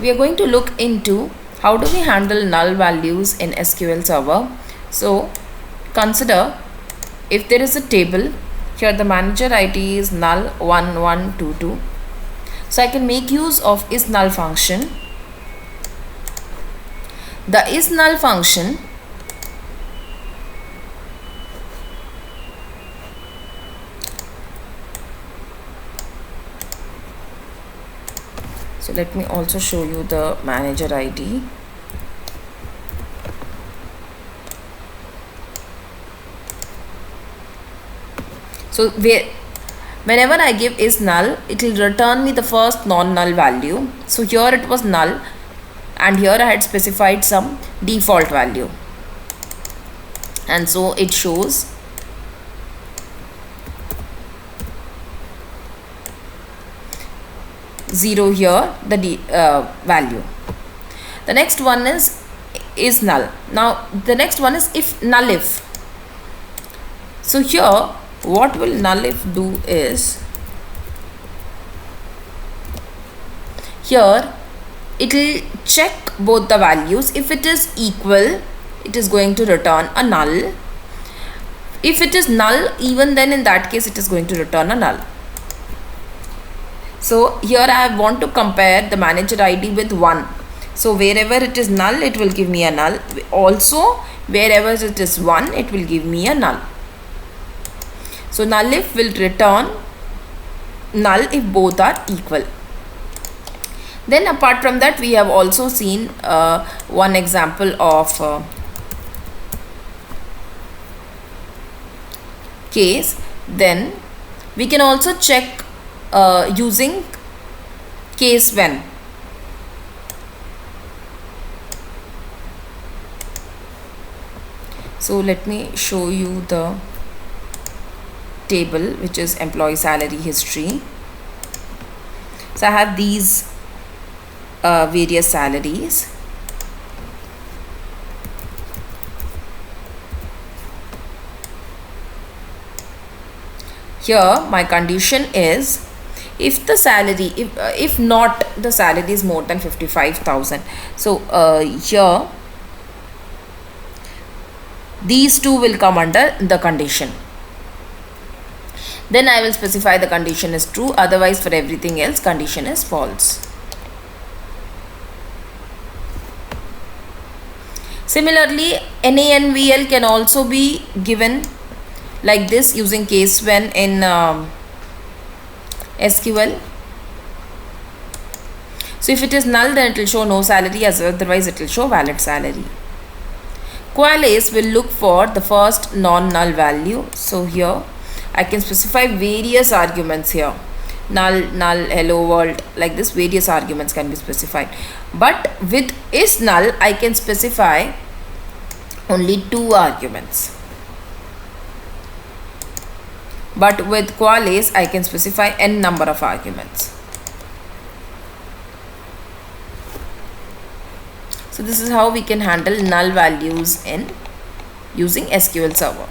we are going to look into how do we handle null values in SQL Server. So consider if there is a table here, the manager ID is null1122. So I can make use of ISNULL function. The ISNULL function so let me also show you the manager ID. So whenever I give is null, it will return me the first non-null value. So here it was null and here I had specified some default value, and so it shows zero here, the value. The next one is null. Now the next one is if NULLIF. So here what will NULLIF do is, here it will check both the values. If it is equal, it is going to return a null. If it is null, even then in that case it is going to return a null. So here I want to compare the manager ID with 1. So wherever it is null, it will give me a null. Also wherever it is 1, it will give me a null. So NULLIF will return null if both are equal. Then apart from that, we have also seen one example of case. Then we can also check using case when. So let me show you the table, which is employee salary history. So I have these various salaries. Here my condition is if the salary, if not the salary is more than 55,000. So here these two will come under the condition. Then I will specify the condition is true, otherwise for everything else condition is false. Similarly, NANVL can also be given like this using case when in SQL. So if it is null, then it will show no salary, as otherwise it will show valid salary. COALESCE will look for the first non-null value. So here I can specify various arguments here, null, hello world, like this various arguments can be specified. But with ISNULL I can specify only 2 arguments. But with COALESCE I can specify n number of arguments. So this is how we can handle null values in using SQL Server.